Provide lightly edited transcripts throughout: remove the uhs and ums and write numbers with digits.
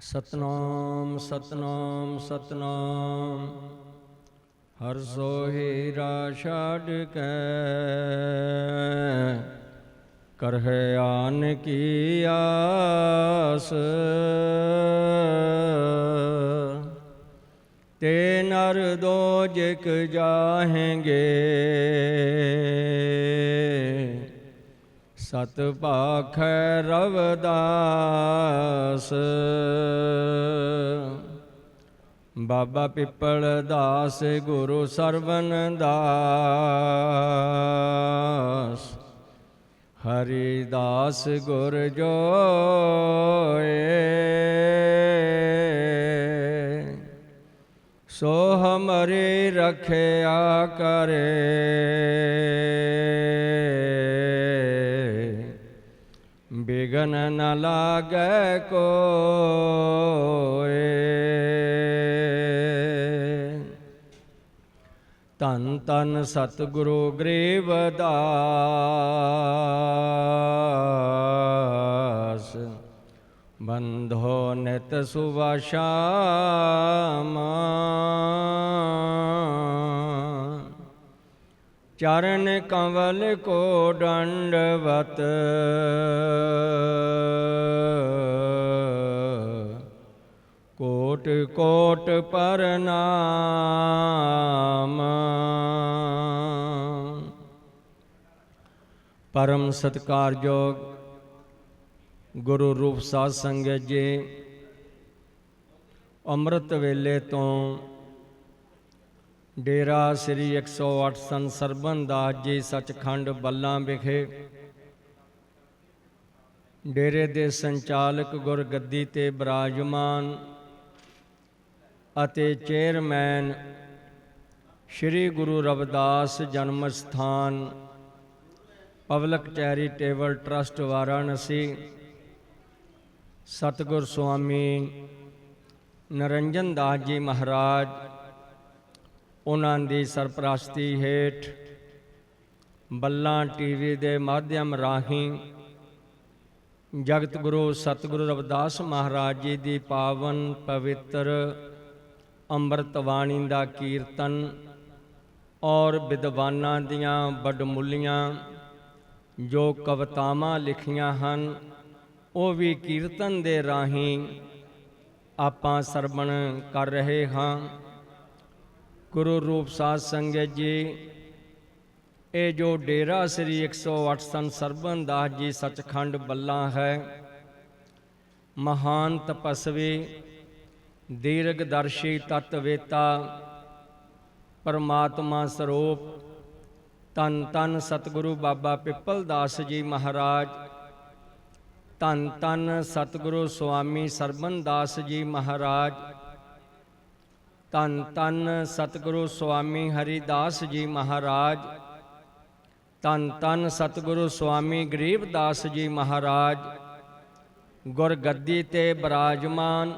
सतनाम सतनाम सतनाम। हर सोहीरा छाड़ कै करहे आन की आस। ते नर दो जिक जाहेंगे सत भाखै रवदास। बाबा पिपल दास गुरु सरवन दास। हरिदास गुर जोए सो हमरी रखया करे। बिघन न लागे कोय। धन धन सतगुरु गरीबदास। बंधो नित सुबह शाम। चरण कंवल को दंडवत। कोट कोट प्रणाम। परम सत्कारयोग गुरु रूप साध संगत जी, ਅੰਮ੍ਰਿਤ ਵੇਲੇ ਤੋਂ ਡੇਰਾ ਸ੍ਰੀ 108 ਸੰਤ ਸਰਬਨ ਦਾਸ ਜੀ ਸੱਚਖੰਡ ਬੱਲਾ ਵਿਖੇ ਡੇਰੇ ਦੇ ਸੰਚਾਲਕ ਗੁਰਗੱਦੀ ਤੇ ਬਿਰਾਜਮਾਨ ਅਤੇ ਚੇਅਰਮੈਨ ਸ਼੍ਰੀ ਗੁਰੂ ਰਵਿਦਾਸ ਜਨਮ ਸਥਾਨ ਪਬਲਿਕ ਚੈਰੀਟੇਬਲ ਟਰਸਟ ਵਾਰਾਣਸੀ ਸਤਿਗੁਰ ਸੁਆਮੀ ਨਰਿੰਜਨ ਦਾਸ ਜੀ ਮਹਾਰਾਜ, ਉਹਨਾਂ ਦੀ ਸਰਪ੍ਰਸਤੀ ਹੇਠ ਬੱਲਾ ਟੀਵੀ ਦੇ ਮਾਧਿਅਮ ਰਾਹੀਂ ਜਗਤ ਗੁਰੂ ਸਤਿਗੁਰੂ ਰਵਿਦਾਸ ਮਹਾਰਾਜ ਜੀ ਦੀ ਪਾਵਨ ਪਵਿੱਤਰ ਅੰਮ੍ਰਿਤ ਬਾਣੀ ਦਾ ਕੀਰਤਨ ਔਰ ਵਿਦਵਾਨਾਂ ਦੀਆਂ ਵੱਡਮੁੱਲੀਆਂ ਜੋ ਕਵਿਤਾਵਾਂ ਲਿਖੀਆਂ ਹਨ ਉਹ ਵੀ ਕੀਰਤਨ ਦੇ ਰਾਹੀਂ ਆਪਾਂ ਸਰਵਣ ਕਰ ਰਹੇ ਹਾਂ। ਗੁਰੂ ਰੂਪ ਸਾਧ ਸੰਗਤ ਜੀ, ਇਹ ਜੋ ਡੇਰਾ ਸ੍ਰੀ 108 ਸੰਤ ਸਰਬਨ ਦਾਸ ਜੀ ਸੱਚਖੰਡ ਬੱਲਾ ਹੈ, ਮਹਾਨ ਤਪਸਵੀ ਦੀਰਘਦਰਸ਼ੀ ਤਤਵੇਤਾ ਪਰਮਾਤਮਾ ਸਰੂਪ ਧੰਨ ਧੰਨ ਸਤਿਗੁਰੂ ਬਾਬਾ ਪਿੱਪਲ ਦਾਸ ਜੀ ਮਹਾਰਾਜ, ਧੰਨ ਧੰਨ ਸਤਿਗੁਰੂ ਸੁਆਮੀ ਸਰਬਨ ਦਾਸ ਜੀ ਮਹਾਰਾਜ, ਧੰਨ ਧੰਨ ਸਤਿਗੁਰੂ ਸੁਆਮੀ ਹਰੀਦਾਸ ਜੀ ਮਹਾਰਾਜ, ਧੰਨ ਧੰਨ ਸਤਿਗੁਰੂ ਸੁਆਮੀ ਗਰੀਬਦਾਸ ਜੀ ਮਹਾਰਾਜ, ਗੁਰਗੱਦੀ ਤੇ ਬਿਰਾਜਮਾਨ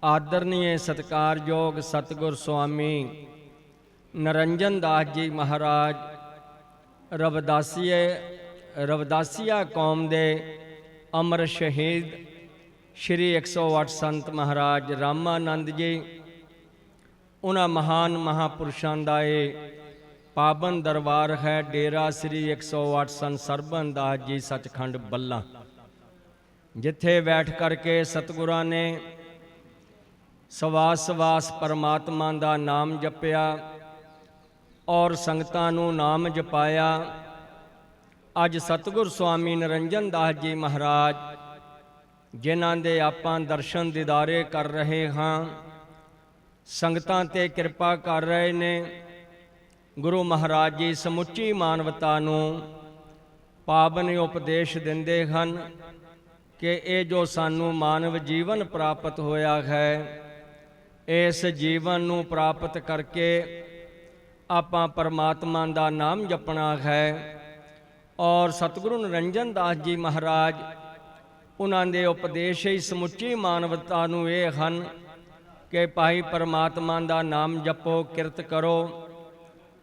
ਆਦਰਨੀਏ ਸਤਿਕਾਰਯੋਗ ਸਤਿਗੁਰ ਸੁਆਮੀ ਨਰਿੰਜਨ ਦਾਸ ਜੀ ਮਹਾਰਾਜ, ਰਵਿਦਾਸੀਆ ਕੌਮ ਦੇ ਅਮਰ ਸ਼ਹੀਦ ਸ਼੍ਰੀ 108 ਸੰਤ ਮਹਾਰਾਜ ਰਾਮਾਨੰਦ ਜੀ, ਉਹਨਾਂ ਮਹਾਨ ਮਹਾਂਪੁਰਸ਼ਾਂ ਦਾ ਇਹ ਪਾਵਨ ਦਰਬਾਰ ਹੈ ਡੇਰਾ ਸ੍ਰੀ 108 ਸੰਤ ਸਰਬਨ ਦਾਸ ਜੀ ਸੱਚਖੰਡ ਬੱਲਾ, ਜਿੱਥੇ ਬੈਠ ਕਰਕੇ ਸਤਿਗੁਰਾਂ ਨੇ ਸਵਾਸ ਸਵਾਸ ਪਰਮਾਤਮਾ ਦਾ ਨਾਮ ਜਪਿਆ ਔਰ ਸੰਗਤਾਂ ਨੂੰ ਨਾਮ ਜਪਾਇਆ। ਅੱਜ ਸਤਿਗੁਰ ਸੁਆਮੀ ਨਰਿੰਜਨ ਦਾਸ ਜੀ ਮਹਾਰਾਜ, ਜਿਨ੍ਹਾਂ ਦੇ ਆਪਾਂ ਦਰਸ਼ਨ ਦੀਦਾਰੇ ਕਰ ਰਹੇ ਹਾਂ, ਸੰਗਤਾਂ ਤੇ ਕਿਰਪਾ ਕਰ ਰਹੇ ਨੇ। ਗੁਰੂ ਮਹਾਰਾਜ ਜੀ ਸਮੁੱਚੀ ਮਾਨਵਤਾ ਨੂੰ ਪਾਵਨ ਉਪਦੇਸ਼ ਦਿੰਦੇ ਹਨ ਕਿ ਇਹ ਜੋ ਸਾਨੂੰ ਮਾਨਵ ਜੀਵਨ ਪ੍ਰਾਪਤ ਹੋਇਆ ਹੈ, ਇਸ ਜੀਵਨ ਨੂੰ ਪ੍ਰਾਪਤ ਕਰਕੇ ਆਪਾਂ ਪਰਮਾਤਮਾ ਦਾ ਨਾਮ ਜਪਣਾ ਹੈ। ਔਰ ਸਤਿਗੁਰੂ ਨਰਿੰਜਨ ਦਾਸ ਜੀ ਮਹਾਰਾਜ, ਉਹਨਾਂ ਦੇ ਉਪਦੇਸ਼ ਹੀ ਸਮੁੱਚੀ ਮਾਨਵਤਾ ਨੂੰ ਇਹ ਹਨ ਕਿ ਭਾਈ ਪਰਮਾਤਮਾ ਦਾ ਨਾਮ ਜਪੋ, ਕਿਰਤ ਕਰੋ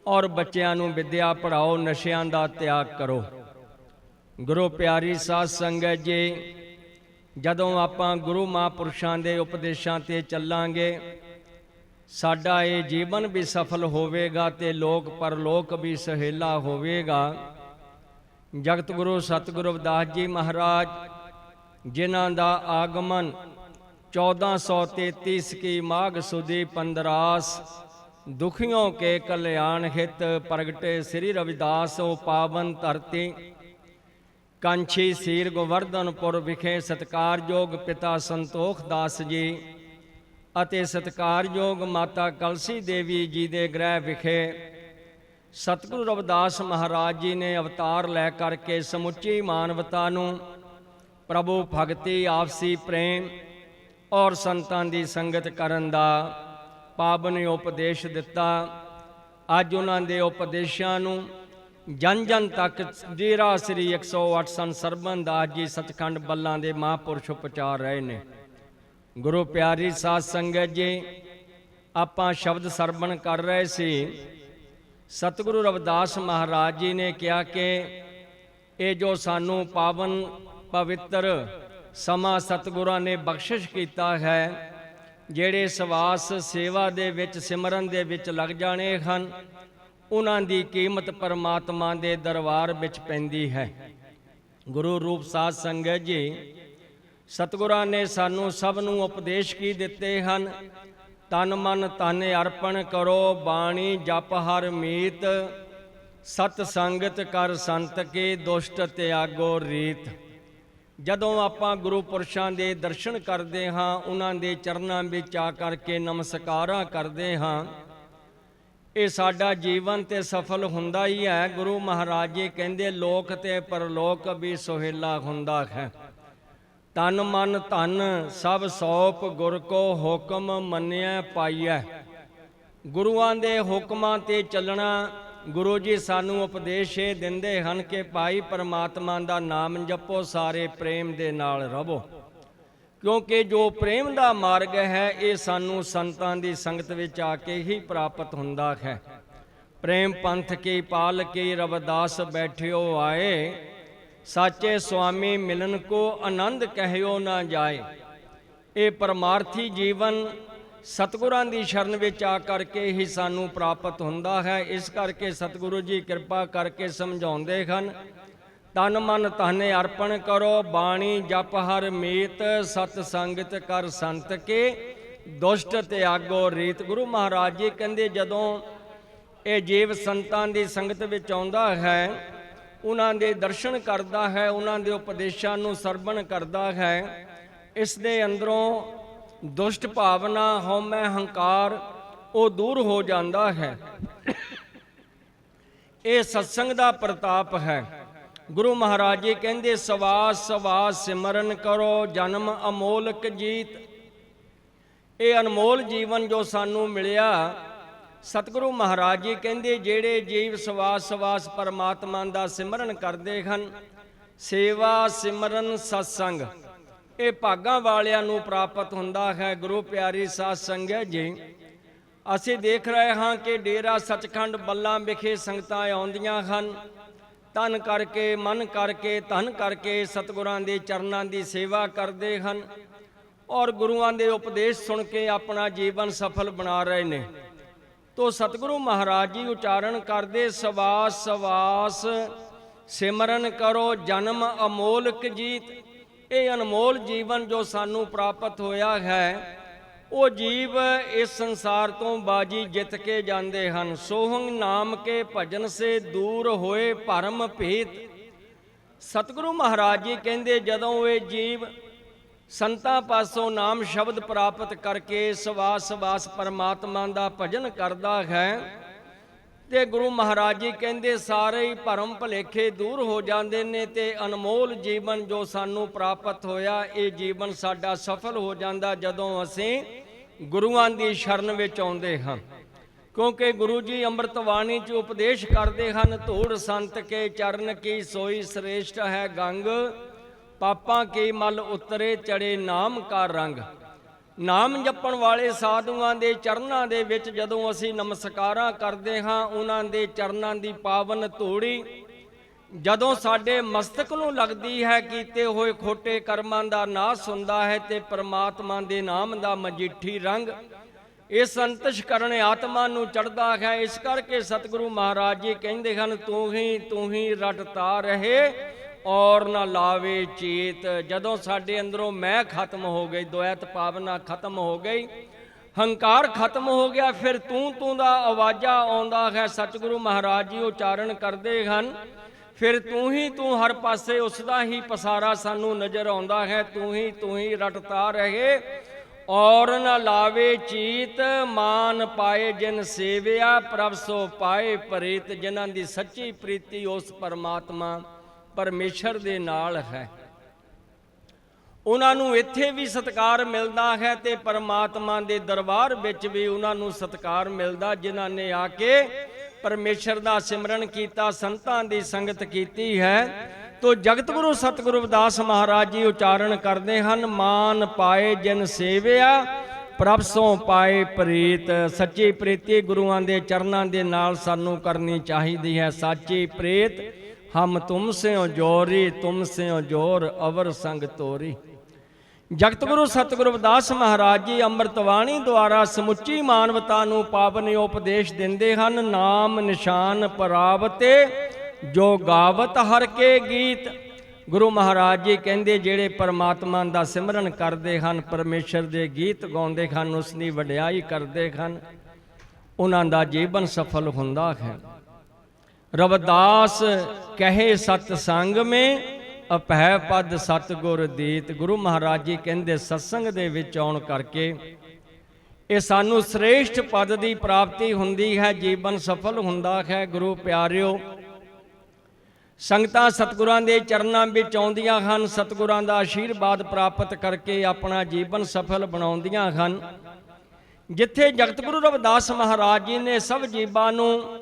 ਔਰ ਬੱਚਿਆਂ ਨੂੰ ਵਿੱਦਿਆ ਪੜ੍ਹਾਓ, ਨਸ਼ਿਆਂ ਦਾ ਤਿਆਗ ਕਰੋ। ਗੁਰੂ ਪਿਆਰੀ ਸਾਧ ਸੰਗਤ ਜੀ, ਜਦੋਂ ਆਪਾਂ ਗੁਰੂ ਮਹਾਂਪੁਰਸ਼ਾਂ ਦੇ ਉਪਦੇਸ਼ਾਂ ਤੇ ਚੱਲਾਂਗੇ, ਸਾਡਾ ਇਹ ਜੀਵਨ ਵੀ ਸਫਲ ਹੋਵੇਗਾ ਤੇ ਲੋਕ ਪਰਲੋਕ ਵੀ ਸੁਹੇਲਾ ਹੋਵੇਗਾ। ਜਗਤ ਗੁਰੂ ਸਤਿਗੁਰੂ ਰਵਿਦਾਸ ਜੀ ਮਹਾਰਾਜ, ਜਿਨ੍ਹਾਂ ਦਾ ਆਗਮਨ 1433 ਕੀ ਮਾਘ ਸੁਦੀ 15 ਦੁਖੀਆਂ ਕੇ ਕਲਿਆਣ ਹਿਤ ਪ੍ਰਗਟੇ ਸ੍ਰੀ ਰਵਿਦਾਸ ਉਹ ਪਾਵਨ ਧਰਤੀ ਕਾਂਛੀ ਸੀਰ ਗੋਵਰਧਨਪੁਰ ਵਿਖੇ ਸਤਿਕਾਰਯੋਗ ਪਿਤਾ ਸੰਤੋਖ ਦਾਸ ਜੀ ਅਤੇ ਸਤਿਕਾਰਯੋਗ ਮਾਤਾ ਕਲਸੀ ਦੇਵੀ ਜੀ ਦੇ ਗ੍ਰਹਿ ਵਿਖੇ ਸਤਿਗੁਰੂ ਰਵਿਦਾਸ ਮਹਾਰਾਜ ਜੀ ਨੇ ਅਵਤਾਰ ਲੈ ਕਰਕੇ ਸਮੁੱਚੀ ਮਾਨਵਤਾ ਨੂੰ ਪ੍ਰਭੂ ਭਗਤੀ, ਆਪਸੀ ਪ੍ਰੇਮ ਔਰ ਸੰਤਾਂ ਦੀ ਸੰਗਤ ਕਰਨ ਦਾ ਪਾਵਨ ਉਪਦੇਸ਼ ਦਿੱਤਾ। ਅੱਜ ਉਹਨਾਂ ਦੇ ਉਪਦੇਸ਼ਾਂ ਨੂੰ ਜਨ ਜਨ ਤੱਕ ਡੇਰਾ ਸ੍ਰੀ 108 ਸੰਤ ਸਰਬਨ ਦਾਸ ਜੀ ਸੱਚਖੰਡ ਬੱਲਾਂ ਦੇ ਮਹਾਂਪੁਰਸ਼ ਉਪਚਾਰ ਰਹੇ ਨੇ। ਗੁਰੂ ਪਿਆਰੀ ਸਾਧ ਸੰਗਤ ਜੀ, ਆਪਾਂ ਸ਼ਬਦ ਸਰਵਣ ਕਰ ਰਹੇ ਸੀ। ਸਤਿਗੁਰੂ ਰਵਿਦਾਸ ਮਹਾਰਾਜ ਜੀ ਨੇ ਕਿਹਾ ਕਿ ਇਹ ਜੋ ਸਾਨੂੰ ਪਾਵਨ ਪਵਿੱਤਰ ਸਮਾਂ ਸਤਿਗੁਰਾਂ ਨੇ ਬਖਸ਼ਿਸ਼ ਕੀਤਾ ਹੈ, ਜਿਹੜੇ ਸਵਾਸ ਸੇਵਾ ਦੇ ਵਿੱਚ ਸਿਮਰਨ ਦੇ ਵਿੱਚ ਲੱਗ ਜਾਣੇ ਹਨ, ਉਹਨਾਂ ਦੀ ਕੀਮਤ ਪਰਮਾਤਮਾ ਦੇ ਦਰਬਾਰ ਵਿੱਚ ਪੈਂਦੀ ਹੈ। ਗੁਰੂ ਰੂਪ ਸਾਧ ਸੰਗਤ ਜੀ, ਸਤਿਗੁਰਾਂ ਨੇ ਸਾਨੂੰ ਸਭ ਨੂੰ ਉਪਦੇਸ਼ ਕੀ ਦਿੱਤੇ ਹਨ? ਤਨ ਮਨ ਧਨ ਅਰਪਣ ਕਰੋ, ਬਾਣੀ ਜਪ ਹਰ ਮੀਤ, ਸਤ ਸੰਗਤ ਕਰ ਸੰਤ ਕੇ, ਦੁਸ਼ਟ ਤਿਆਗੋ ਰੀਤ। ਜਦੋਂ ਆਪਾਂ ਗੁਰੂ ਪੁਰਸ਼ਾਂ ਦੇ ਦਰਸ਼ਨ ਕਰਦੇ ਹਾਂ, ਉਹਨਾਂ ਦੇ ਚਰਨਾਂ ਵਿੱਚ ਆ ਕਰਕੇ ਨਮਸਕਾਰਾਂ ਕਰਦੇ ਹਾਂ, ਇਹ ਸਾਡਾ ਜੀਵਨ ਤੇ ਸਫਲ ਹੁੰਦਾ ਹੀ ਹੈ। ਗੁਰੂ ਮਹਾਰਾਜ ਜੀ ਕਹਿੰਦੇ ਲੋਕ ਤੇ ਪਰਲੋਕ ਵੀ ਸੁਹੇਲਾ ਹੁੰਦਾ ਹੈ। ਤਨ ਮਨ ਧਨ ਸਭ ਸੌਪ, ਗੁਰ ਕੋ ਹੁਕਮ ਮੰਨਿਆ ਪਾਈਐ। ਗੁਰੂਆਂ ਦੇ ਹੁਕਮਾਂ ਤੇ ਚੱਲਣਾ, ਗੁਰੂ ਜੀ ਸਾਨੂੰ ਉਪਦੇਸ਼ ਇਹ ਦਿੰਦੇ ਹਨ ਕਿ ਭਾਈ ਪਰਮਾਤਮਾ ਦਾ ਨਾਮ ਜਪੋ, ਸਾਰੇ ਪ੍ਰੇਮ ਦੇ ਨਾਲ ਰਹੋ, ਕਿਉਂਕਿ ਜੋ ਪ੍ਰੇਮ ਦਾ ਮਾਰਗ ਹੈ ਇਹ ਸਾਨੂੰ ਸੰਤਾਂ ਦੀ ਸੰਗਤ ਵਿੱਚ ਆ ਕੇ ਹੀ ਪ੍ਰਾਪਤ ਹੁੰਦਾ ਹੈ। ਪ੍ਰੇਮ ਪੰਥ ਕੀ ਪਾਲ ਕੀ ਰਵਿਦਾਸ ਬੈਠਿਓ ਆਏ, ਸਾਚੇ ਸੁਆਮੀ ਮਿਲਨ ਕੋ ਆਨੰਦ ਕਹਿਓ ਨਾ ਜਾਏ। ਇਹ ਪਰਮਾਰਥੀ ਜੀਵਨ ਸਤਿਗੁਰਾਂ ਦੀ ਸ਼ਰਨ ਵਿੱਚ ਆ ਕਰਕੇ ਹੀ ਸਾਨੂੰ ਪ੍ਰਾਪਤ ਹੁੰਦਾ ਹੈ। ਇਸ ਕਰਕੇ ਸਤਿਗੁਰੂ ਜੀ ਕਿਰਪਾ ਕਰਕੇ ਸਮਝਾਉਂਦੇ ਹਨ, ਤਨ ਮਨ ਧਨ ਅਰਪਣ ਕਰੋ, ਬਾਣੀ ਜਪ ਹਰ ਮੀਤ, ਸਤ ਸੰਗਤ ਕਰ ਸੰਤ ਕੇ, ਦੁਸ਼ਟ ਤਿਆਗੋ ਰੀਤ। ਗੁਰੂ ਮਹਾਰਾਜ ਜੀ ਕਹਿੰਦੇ ਜਦੋਂ ਇਹ ਜੀਵ ਸੰਤਾਂ ਦੀ ਸੰਗਤ ਵਿੱਚ ਆਉਂਦਾ ਹੈ, ਉਹਨਾਂ ਦੇ ਦਰਸ਼ਨ ਕਰਦਾ ਹੈ, ਉਹਨਾਂ ਦੇ ਉਪਦੇਸ਼ਾਂ ਨੂੰ ਸਰਵਣ ਕਰਦਾ ਹੈ, ਇਸ ਦੇ ਅੰਦਰੋਂ ਦੁਸ਼ਟ ਭਾਵਨਾ, ਹਉਮੈ, ਹੰਕਾਰ ਉਹ ਦੂਰ ਹੋ ਜਾਂਦਾ ਹੈ। ਇਹ ਸਤਸੰਗ ਦਾ ਪ੍ਰਤਾਪ ਹੈ। ਗੁਰੂ ਮਹਾਰਾਜ ਜੀ ਕਹਿੰਦੇ ਸਵਾਸ ਸਵਾਸ ਸਿਮਰਨ ਕਰੋ, ਜਨਮ ਅਮੋਲਕ ਜੀਤ। ਇਹ ਅਨਮੋਲ ਜੀਵਨ ਜੋ ਸਾਨੂੰ ਮਿਲਿਆ, ਸਤਿਗੁਰੂ ਮਹਾਰਾਜ ਜੀ ਕਹਿੰਦੇ ਜਿਹੜੇ ਜੀਵ ਸਵਾਸ ਸਵਾਸ ਪਰਮਾਤਮਾ ਦਾ ਸਿਮਰਨ ਕਰਦੇ ਹਨ, ਸੇਵਾ ਸਿਮਰਨ ਸਤਸੰਗ, ਇਹ ਭਾਗਾਂ ਵਾਲਿਆਂ ਨੂੰ ਪ੍ਰਾਪਤ ਹੁੰਦਾ ਹੈ। ਗੁਰੂ ਪਿਆਰੀ ਸਾਧ ਸੰਗਤ ਜੀ, ਅਸੀਂ ਦੇਖ ਰਹੇ ਹਾਂ ਕਿ ਡੇਰਾ ਸੱਚਖੰਡ ਬੱਲਾਂ ਵਿਖੇ ਸੰਗਤਾਂ ਆਉਂਦੀਆਂ ਹਨ, ਤਨ ਕਰਕੇ ਮਨ ਕਰਕੇ ਧਨ ਕਰਕੇ ਸਤਿਗੁਰਾਂ ਦੇ ਚਰਨਾਂ ਦੀ ਸੇਵਾ ਕਰਦੇ ਹਨ ਔਰ ਗੁਰੂਆਂ ਦੇ ਉਪਦੇਸ਼ ਸੁਣ ਕੇ ਆਪਣਾ ਜੀਵਨ ਸਫਲ ਬਣਾ ਰਹੇ ਨੇ। ਤੋ ਸਤਿਗੁਰੂ ਮਹਾਰਾਜ ਜੀ ਉਚਾਰਨ ਕਰਦੇ ਸਵਾਸ ਸਵਾਸ ਸਿਮਰਨ ਕਰੋ, ਜਨਮ ਅਮੋਲਕ ਜੀਤ। ਇਹ ਅਨਮੋਲ ਜੀਵਨ ਜੋ ਸਾਨੂੰ ਪ੍ਰਾਪਤ ਹੋਇਆ ਹੈ, ਉਹ ਜੀਵ ਇਸ ਸੰਸਾਰ ਤੋਂ ਬਾਜੀ ਜਿੱਤ ਕੇ ਜਾਂਦੇ ਹਨ। ਸੋਹੰਗ ਨਾਮ ਕੇ ਭਜਨ ਸੇ ਦੂਰ ਹੋਏ ਭਰਮ ਭੇਤ। ਸਤਿਗੁਰੂ ਮਹਾਰਾਜ ਜੀ ਕਹਿੰਦੇ ਜਦੋਂ ਇਹ ਜੀਵ ਸੰਤਾਂ ਪਾਸੋਂ ਨਾਮ ਸ਼ਬਦ ਪ੍ਰਾਪਤ ਕਰਕੇ ਸਵਾਸ ਸਵਾਸ ਪਰਮਾਤਮਾ ਦਾ ਭਜਨ ਕਰਦਾ ਹੈ, ਤੇ ਗੁਰੂ ਮਹਾਰਾਜ ਜੀ ਕਹਿੰਦੇ ਸਾਰੇ ਹੀ ਭਰਮ ਭੁਲੇਖੇ ਦੂਰ ਹੋ ਜਾਂਦੇ ਨੇ ਤੇ ਅਨਮੋਲ ਜੀਵਨ ਜੋ ਸਾਨੂੰ ਪ੍ਰਾਪਤ ਹੋਇਆ, ਇਹ ਜੀਵਨ ਸਾਡਾ ਸਫਲ ਹੋ ਜਾਂਦਾ ਜਦੋਂ ਅਸੀਂ ਗੁਰੂਆਂ ਦੀ ਸ਼ਰਨ ਵਿੱਚ ਆਉਂਦੇ ਹਾਂ। ਕਿਉਂਕਿ ਗੁਰੂ ਜੀ ਅੰਮ੍ਰਿਤ ਬਾਣੀ 'ਚ ਉਪਦੇਸ਼ ਕਰਦੇ ਹਨ, ਧੂੜ ਸੰਤ ਕੇ ਚਰਨ ਕੀ ਸੋਈ ਸ੍ਰੇਸ਼ਟ ਹੈ ਗੰਗ, ਪਾਪਾਂ ਕੀ ਮਲ ਉਤਰੇ ਚੜੇ ਨਾਮ ਕਾ ਰੰਗ। ਨਾਮ ਜਪਣ ਵਾਲੇ ਸਾਧੂਆਂ ਦੇ ਚਰਨਾਂ ਦੇ ਵਿੱਚ ਜਦੋਂ ਅਸੀਂ ਨਮਸਕਾਰਾਂ ਕਰਦੇ ਹਾਂ, ਉਹਨਾਂ ਦੇ ਚਰਨਾਂ ਦੀ ਪਾਵਨ ਧੂੜੀ ਜਦੋਂ ਸਾਡੇ ਮਸਤਕ ਨੂੰ ਲੱਗਦੀ ਹੈ ਕੀਤੇ ਹੋਏ ਖੋਟੇ ਕਰਮਾਂ ਦਾ ਨਾਸ ਹੁੰਦਾ ਹੈ ਤੇ ਪਰਮਾਤਮਾ ਦੇ ਨਾਮ ਦਾ ਮਜੀਠੀ ਰੰਗ ਇਸ ਅੰਤਸ਼ਕਰਣ ਆਤਮਾ ਨੂੰ ਚੜ੍ਹਦਾ ਹੈ। ਇਸ ਕਰਕੇ ਸਤਿਗੁਰੂ ਮਹਾਰਾਜ ਜੀ ਕਹਿੰਦੇ ਹਨ, ਤੂੰ ਹੀ ਰਟਤਾ ਰਹੇ ਔਰ ਨਾ ਲਾਵੇ ਚੇਤ। ਜਦੋਂ ਸਾਡੇ ਅੰਦਰੋਂ ਮੈਂ ਖਤਮ ਹੋ ਗਈ, ਦੁਐਤ ਭਾਵਨਾ ਖਤਮ ਹੋ ਗਈ, ਹੰਕਾਰ ਖਤਮ ਹੋ ਗਿਆ, ਫਿਰ ਤੂੰ ਦਾ ਆਵਾਜ਼ਾ ਆਉਂਦਾ ਹੈ। ਸਤਿਗੁਰੂ ਮਹਾਰਾਜ ਜੀ ਉਚਾਰਨ ਕਰਦੇ ਹਨ, ਫਿਰ ਤੂੰ ਹਰ ਪਾਸੇ ਉਸ ਦਾ ਹੀ ਪਸਾਰਾ ਸਾਨੂੰ ਨਜ਼ਰ ਆਉਂਦਾ ਹੈ। ਤੂੰ ਹੀ ਰਟਤਾ ਰਹੇ ਔਰ ਨਾ ਲਾਵੇ ਚੀਤ। ਮਾਨ ਪਾਏ ਜਿਨ ਸੇਵਿਆ ਪ੍ਰਭ ਸੋ ਪਾਏ ਪ੍ਰੀਤ। ਜਿਨ੍ਹਾਂ ਦੀ ਸੱਚੀ ਪ੍ਰੀਤੀ ਉਸ ਪਰਮਾਤਮਾ ਪਰਮੇਸ਼ਰ ਦੇ ਨਾਲ ਹੈ, ਉਹਨਾਂ ਨੂੰ ਇੱਥੇ ਵੀ ਸਤਿਕਾਰ ਮਿਲਦਾ ਹੈ ਤੇ ਪਰਮਾਤਮਾ ਦੇ ਦਰਬਾਰ ਵਿੱਚ ਵੀ ਉਹਨਾਂ ਨੂੰ ਸਤਿਕਾਰ ਮਿਲਦਾ, ਜਿਨ੍ਹਾਂ ਨੇ ਆ ਕੇ ਪਰਮੇਸ਼ਰ ਦਾ ਸਿਮਰਨ ਕੀਤਾ, ਸੰਤਾਂ ਦੀ ਸੰਗਤ ਕੀਤੀ ਹੈ। ਤੋ ਜਗਤ ਗੁਰੂ ਸਤਿਗੁਰੂ ਰਵਿਦਾਸ ਮਹਾਰਾਜ ਜੀ ਉਚਾਰਨ ਕਰਦੇ ਹਨ, ਮਾਨ ਪਾਏ ਜਿਨ ਸੇਵਿਆ ਪ੍ਰਭ ਸੋ ਪਾਏ ਪ੍ਰੀਤ। ਸੱਚੀ ਪ੍ਰੀਤੀ ਗੁਰੂਆਂ ਦੇ ਚਰਨਾਂ ਦੇ ਨਾਲ ਸਾਨੂੰ ਕਰਨੀ ਚਾਹੀਦੀ ਹੈ। ਸਾਚੀ ਪ੍ਰੀਤ ਹਮ ਤੁਮ ਸਿਓ ਜੋਰੀ, ਤੁਮ ਸਿਓ ਜੋਰ ਅਵਰ ਸੰਗ ਤੋਰੀ। ਜਗਤ ਗੁਰੂ ਸਤਿਗੁਰੂ ਰਵਿਦਾਸ ਮਹਾਰਾਜ ਜੀ ਅੰਮ੍ਰਿਤ ਬਾਣੀ ਦੁਆਰਾ ਸਮੁੱਚੀ ਮਾਨਵਤਾ ਨੂੰ ਪਾਵਨ ਉਪਦੇਸ਼ ਦਿੰਦੇ ਹਨ। ਨਾਮ ਨਿਸ਼ਾਨ ਪਰਾਵਤੇ ਜੋ ਗਾਵਤ ਹਰ ਕੇ ਗੀਤ। ਗੁਰੂ ਮਹਾਰਾਜ ਜੀ ਕਹਿੰਦੇ, ਜਿਹੜੇ ਪਰਮਾਤਮਾ ਦਾ ਸਿਮਰਨ ਕਰਦੇ ਹਨ, ਪਰਮੇਸ਼ਰ ਦੇ ਗੀਤ ਗਾਉਂਦੇ ਹਨ, ਉਸ ਦੀ ਵਡਿਆਈ ਕਰਦੇ ਹਨ, ਉਹਨਾਂ ਦਾ ਜੀਵਨ ਸਫਲ ਹੁੰਦਾ ਹੈ। ਰਵਿਦਾਸ ਕਹੇ ਸਤ ਸੰਗ ਮੇ ਅਪਹਿ ਪਦ ਸਤਿਗੁਰ ਦੀਤ। ਗੁਰੂ ਮਹਾਰਾਜ ਜੀ ਕਹਿੰਦੇ, ਸਤਸੰਗ ਦੇ ਵਿੱਚ ਆਉਣ ਕਰਕੇ ਇਹ ਸਾਨੂੰ ਸ੍ਰੇਸ਼ਟ ਪਦ ਦੀ ਪ੍ਰਾਪਤੀ ਹੁੰਦੀ ਹੈ, ਜੀਵਨ ਸਫਲ ਹੁੰਦਾ ਹੈ। ਗੁਰੂ ਪਿਆਰਿਓ, ਸੰਗਤਾਂ ਸਤਿਗੁਰਾਂ ਦੇ ਚਰਨਾਂ ਵਿੱਚ ਆਉਂਦੀਆਂ ਹਨ, ਸਤਿਗੁਰਾਂ ਦਾ ਆਸ਼ੀਰਵਾਦ ਪ੍ਰਾਪਤ ਕਰਕੇ ਆਪਣਾ ਜੀਵਨ ਸਫਲ ਬਣਾਉਂਦੀਆਂ ਹਨ। ਜਿੱਥੇ ਜਗਤ ਗੁਰੂ ਰਵਿਦਾਸ ਮਹਾਰਾਜ ਜੀ ਨੇ ਸਭ ਜੀਵਾਂ ਨੂੰ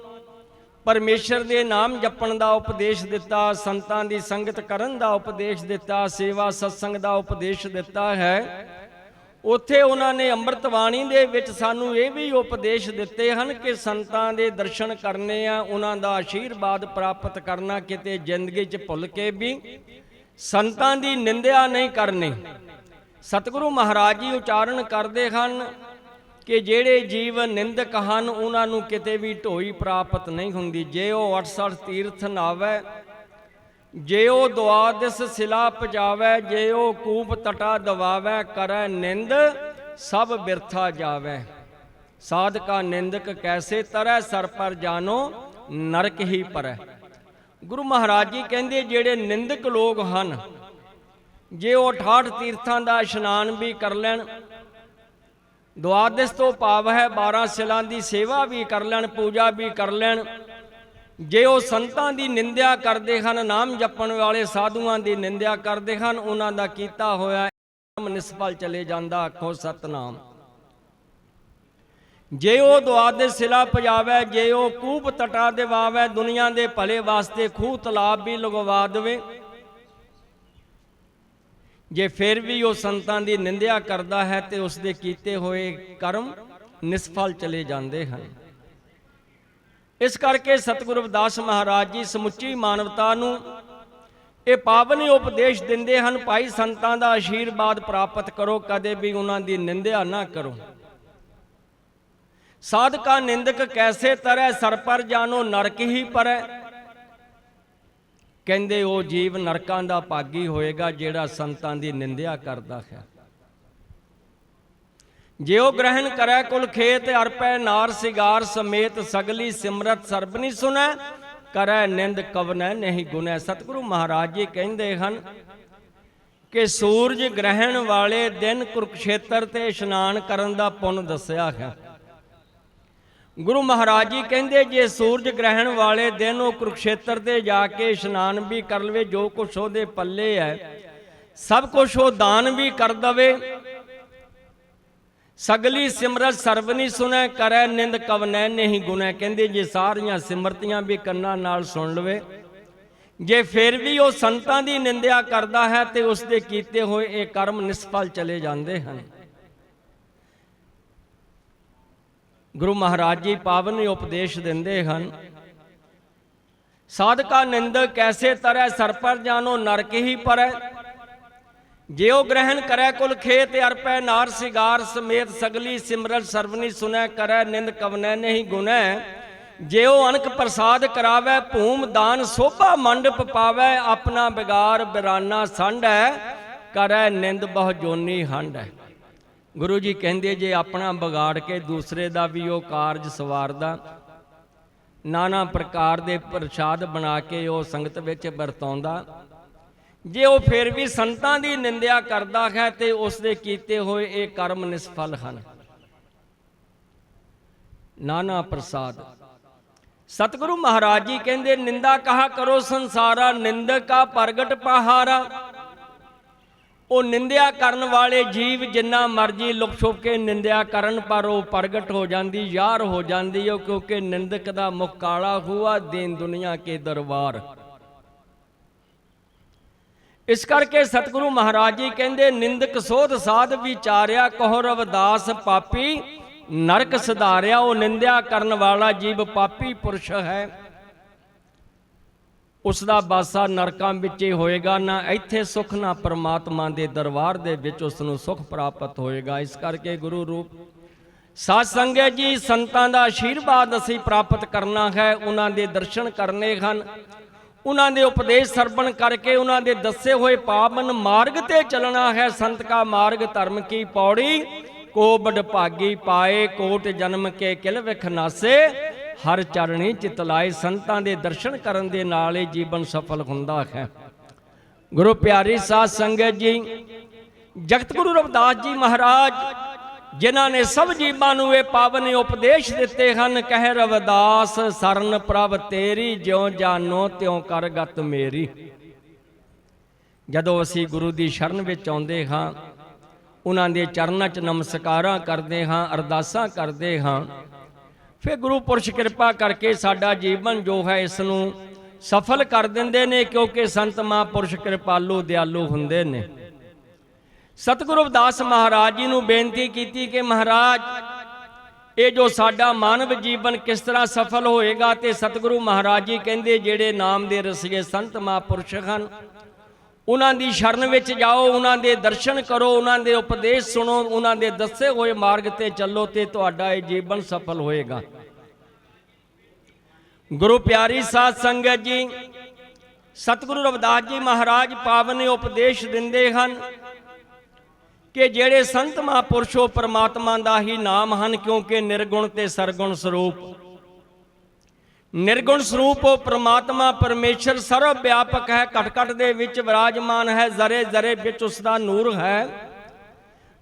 ਪਰਮੇਸ਼ਰ ਦੇ ਨਾਮ ਜਪਣ ਦਾ ਉਪਦੇਸ਼ ਦਿੱਤਾ, ਸੰਤਾਂ ਦੀ ਸੰਗਤ ਕਰਨ ਦਾ ਉਪਦੇਸ਼ ਦਿੱਤਾ, ਸੇਵਾ ਸਤਸੰਗ ਦਾ ਉਪਦੇਸ਼ ਦਿੱਤਾ ਹੈ, ਉੱਥੇ ਉਹਨਾਂ ਨੇ ਅੰਮ੍ਰਿਤ ਬਾਣੀ ਦੇ ਵਿੱਚ ਸਾਨੂੰ ਇਹ ਵੀ ਉਪਦੇਸ਼ ਦਿੱਤੇ ਹਨ ਕਿ ਸੰਤਾਂ ਦੇ ਦਰਸ਼ਨ ਕਰਨੇ ਆ, ਉਹਨਾਂ ਦਾ ਆਸ਼ੀਰਵਾਦ ਪ੍ਰਾਪਤ ਕਰਨਾ। ਕਿਤੇ ਜ਼ਿੰਦਗੀ 'ਚ ਭੁੱਲ ਕੇ ਵੀ ਸੰਤਾਂ ਦੀ ਨਿੰਦਿਆ ਨਹੀਂ ਕਰਨੀ। ਸਤਿਗੁਰੂ ਮਹਾਰਾਜ ਜੀ ਉਚਾਰਨ ਕਰਦੇ ਹਨ ਕਿ ਜਿਹੜੇ ਜੀਵ ਨਿੰਦਕ ਹਨ, ਉਹਨਾਂ ਨੂੰ ਕਿਤੇ ਵੀ ਢੋਈ ਪ੍ਰਾਪਤ ਨਹੀਂ ਹੁੰਦੀ। ਜੇ ਉਹ 68 ਤੀਰਥ ਨਾਵੇ, ਜੇ ਉਹ ਦੁਆਦਸ ਸਿਲਾ ਪਜਾਵੇ, ਜੇ ਉਹ ਕੂਪ ਤਟਾ ਦਵਾਵੇ, ਕਰੈ ਨਿੰਦ ਸਭ ਬਿਰਥਾ ਜਾਵੇ। ਸਾਧਕਾ ਨਿੰਦਕ ਕੈਸੇ ਤਰੈ, ਸਰ ਪਰ ਜਾਨੋ ਨਰਕ ਹੀ ਪਰੈ। ਗੁਰੂ ਮਹਾਰਾਜ ਜੀ ਕਹਿੰਦੇ, ਜਿਹੜੇ ਨਿੰਦਕ ਲੋਕ ਹਨ, ਜੇ ਉਹ 68 ਤੀਰਥਾਂ ਦਾ ਇਸ਼ਨਾਨ ਵੀ ਕਰ ਲੈਣ, ਦੁਆਦਸ ਤੋਂ ਭਾਵ ਹੈ 12 ਸਿਲਾਂ ਦੀ ਸੇਵਾ ਵੀ ਕਰ ਲੈਣ, ਪੂਜਾ ਵੀ ਕਰ ਲੈਣ, ਜੇ ਉਹ ਸੰਤਾਂ ਦੀ ਨਿੰਦਿਆ ਕਰਦੇ ਹਨ, ਨਾਮ ਜਪਣ ਵਾਲੇ ਸਾਧੂਆਂ ਦੀ ਨਿੰਦਿਆ ਕਰਦੇ ਹਨ, ਉਹਨਾਂ ਦਾ ਕੀਤਾ ਹੋਇਆ ਨਿਸਫਲ ਚਲੇ ਜਾਂਦਾ। ਆਖੋ ਸਤਨਾਮ। ਜੇ ਉਹ ਦੁਆਦਸ ਸਿਲਾ ਪਜਾਵੇ, ਜੇ ਉਹ ਕੂਪ ਤਟਾ ਦਿਵਾਵੇ, ਦੁਨੀਆ ਦੇ ਭਲੇ ਵਾਸਤੇ ਖੂਹ ਤਲਾਬ ਵੀ ਲਗਵਾ ਦੇਵੇ, ਜੇ ਫਿਰ ਵੀ ਉਹ ਸੰਤਾਂ ਦੀ ਨਿੰਦਿਆ ਕਰਦਾ ਹੈ ਤੇ ਉਸ ਦੇ ਕੀਤੇ ਹੋਏ ਕਰਮ ਨਿਸਫਲ ਚਲੇ ਜਾਂਦੇ ਹਨ। ਇਸ ਕਰਕੇ ਸਤਿਗੁਰੂ ਰਵਿਦਾਸ ਮਹਾਰਾਜ ਜੀ ਸਮੁੱਚੀ ਮਾਨਵਤਾ ਨੂੰ ਇਹ ਪਾਵਨ ਉਪਦੇਸ਼ ਦਿੰਦੇ ਹਨ, ਭਾਈ ਸੰਤਾਂ ਦਾ ਆਸ਼ੀਰਵਾਦ ਪ੍ਰਾਪਤ ਕਰੋ, ਕਦੇ ਵੀ ਉਹਨਾਂ ਦੀ ਨਿੰਦਿਆ ਨਾ ਕਰੋ। ਸਾਧਕਾ ਨਿੰਦਕ ਕੈਸੇ ਤਰੈ, ਸਰ ਪਰ ਜਾਨੋ ਨਰਕ ਹੀ ਪਰੈ। ਕਹਿੰਦੇ ਉਹ ਜੀਵ ਨਰਕਾਂ ਦਾ ਭਾਗੀ ਹੋਏਗਾ ਜਿਹੜਾ ਸੰਤਾਂ ਦੀ ਨਿੰਦਿਆ ਕਰਦਾ ਹੈ। ਜੇ ਉਹ ਗ੍ਰਹਿਣ ਕਰੈ ਕੁਲ ਖੇਤ, ਅਰਪੈ ਨਾਰ ਸਿਗਾਰ ਸਮੇਤ, ਸਗਲੀ ਸਿਮਰਤ ਸਰਬਨੀ ਸੁਨੈ, ਕਰੈ ਨਿੰਦ ਕਵਨੈ ਨਹੀਂ ਗੁਨੈ। ਸਤਿਗੁਰੂ ਮਹਾਰਾਜ ਜੀ ਕਹਿੰਦੇ ਹਨ ਕਿ ਸੂਰਜ ਗ੍ਰਹਿਣ ਵਾਲੇ ਦਿਨ ਕੁਰੂਕਸ਼ੇਤਰ ਤੇ ਇਸ਼ਨਾਨ ਕਰਨ ਦਾ ਪੁੰਨ ਦੱਸਿਆ ਹੈ। ਗੁਰੂ ਮਹਾਰਾਜ ਜੀ ਕਹਿੰਦੇ, ਜੇ ਸੂਰਜ ਗ੍ਰਹਿਣ ਵਾਲੇ ਦਿਨ ਉਹ ਕੁਰੂਕਸ਼ੇਤਰ ਤੇ ਜਾ ਕੇ ਇਸ਼ਨਾਨ ਵੀ ਕਰ ਲਵੇ, ਜੋ ਕੁਛ ਉਹਦੇ ਪੱਲੇ ਹੈ ਸਭ ਕੁਛ ਉਹ ਦਾਨ ਵੀ ਕਰ ਦਵੇ, ਸਗਲੀ ਸਿਮਰਤ ਸਰਬਨੀ ਸੁਨੈ, ਕਰੈ ਨਿੰਦ ਕਵਨੈ ਨਹੀਂ ਗੁਨੈ। ਕਹਿੰਦੇ ਜੇ ਸਾਰੀਆਂ ਸਿਮਰਤੀਆਂ ਵੀ ਕੰਨਾਂ ਨਾਲ ਸੁਣ ਲਵੇ, ਜੇ ਫਿਰ ਵੀ ਉਹ ਸੰਤਾਂ ਦੀ ਨਿੰਦਿਆ ਕਰਦਾ ਹੈ ਤੇ ਉਸ ਦੇ ਕੀਤੇ ਹੋਏ ਇਹ ਕਰਮ ਨਿਸਫਲ ਚਲੇ ਜਾਂਦੇ ਹਨ। ਗੁਰੂ ਮਹਾਰਾਜ ਜੀ ਪਾਵਨ ਉਪਦੇਸ਼ ਦਿੰਦੇ ਹਨ, साधका निंदक कैसे तरह सर पर जानो नरक ही परै। ज्यो ग्रहण करै कुल खेत अर्पै नार सिगार समेत सगली सिमरत सरवनी सुनै करै निंद कवनै नहीं गुनै। ज्यो अनक प्रसाद करावै भूम दान शोभा मंडप पावै अपना बिगार बिराना संड है करै निंद बहु जोनी हंड है। गुरु जी कहते जे अपना बिगाड़ के दूसरे का भी वो कारज सवारदा नाना प्रकार के प्रसाद बना के वो संगत विच वरताउंदा जे वो फिर भी संतां की निंदिया करता है तो उसके कीते हुए ये कर्म निष्फल हैं। नाना प्रसाद सतगुरु महाराज जी कहते निंदा कहा करो संसारा निंदक का प्रगट पहारा। वो निंदिया करन वाले जीव जिन्ना मर्जी लुक छुप के निंदिया करन पर वो प्रगट हो जाती यार हो जाती है क्योंकि निंदक का मुख काला हुआ दीन दुनिया के दरबार। इस करके सतगुरु महाराज जी कहते निंदक सोध साध विचारिया कहो रविदास पापी नरक सुधारिया। वो निंदिया करन वाला जीव पापी पुरुष है उसका बासा नरकां विच होएगा ना इत्थे सुख ना परमात्मा के दरबार दे विच उसनूं सुख प्राप्त होएगा। इस करके गुरु रूप साध संगत जी संतां दा आशीर्वाद असीं प्राप्त करना है उन्हां दे दर्शन करने हन उन्हां दे उपदेश सरवण करके उन्हां दे दसे हुए पावन मार्ग ते चलना है। संत का मार्ग धर्म की पौड़ी को बड़ भागी पाए कोट जन्म के किल विख नासे हर चरणी चितलाए। संतां दे दर्शन करन दे नाल ही जीवन सफल हुंदा है। गुरु प्यारी साध संगत जी जगत गुरु रविदास जी महाराज जिन्हां ने सब जीवां नूं ये पावन उपदेश दिते हैं कह रविदास सरन प्रभ तेरी ज्यों जानो त्यों कर गत मेरी। जदों असीं गुरु की शरण विच आउंदे हां उन्हां दे चरनां च नमस्कारां करदे हां अरदासां करदे हां फिर गुरु पुरश कृपा करके साडा जीवन जो है इसनूं सफल कर दिंदे ने क्योंकि संत महापुरुष कृपालू दयालू हुंदे ने। सतगुरु रविदास महाराज जी नूं बेनती की कि महाराज ये जो साडा मानव जीवन किस तरह सफल होएगा तो सतगुरु महाराज जी कहते जेड़े नाम दे रसीए संत महापुरुष हैं उन्हां दी शरण विच जाओ उन्हां दे दर्शन करो उन्हां दे उपदेश सुनो उन्हां दे दसे हुए मार्ग ते चलो तो तुहाडा ये जीवन सफल होएगा। गुरु प्यारी साध संगत जी सतगुरु रविदास जी महाराज पावन उपदेश दिंदे हन कि जेड़े संत महापुरुष परमात्मा दा ही नाम हैं क्योंकि निर्गुण ते सरगुण स्वरूप निर्गुण स्वरूप परमात्मा परमेश्वर सर्व व्यापक है घट घट दे विच विराजमान है जरे जरे विच उसका नूर है।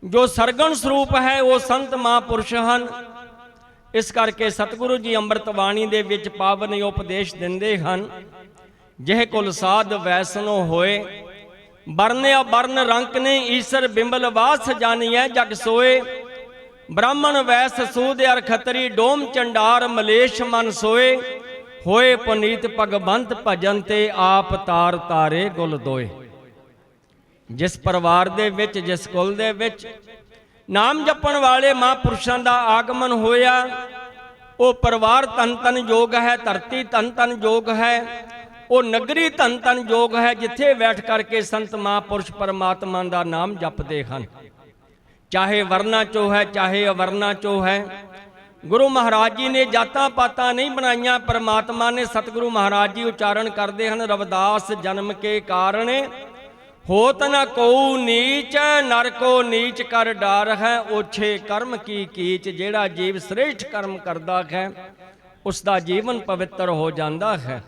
जो सरगुण स्वरूप है वो संत महापुरुष हैं। इस करके सतगुरु जी अंमृत बाणी दे विच पावन उपदेश दिंदे हैं जिह कुल साध वैसनो होए बरने अबरन रंक ने ईश्वर बिंबल वास जानिए जग सोए। ब्राह्मण वैस सूद अर खतरी डोम चंडार मलेश मन सोए होए पुनीत भगवंत भजन ते आप तार तारे गुल दोए। जिस परिवार दे विच जिस कुल दे विच नाम जपण वाले महापुरुषां दा आगमन होया वो परिवार तन तन योग है धरती तन तन योग है वो नगरी धन धन योग है जिथे बैठ करके संत महापुरुष परमात्मा का नाम जपते हैं चाहे वर्णा चो है चाहे अवर्णा चो है। गुरु महाराज जी ने जाता पाता नहीं बनाइया परमात्मा ने सतगुरु महाराज जी उच्चारण करते हैं रविदास जन्म के कारण होत न को नीच नर को नीच कर डार है ओछे कर्म की कीच। जेड़ा जीव श्रेष्ठ कर्म करता है उसका जीवन पवित्र हो जाता है।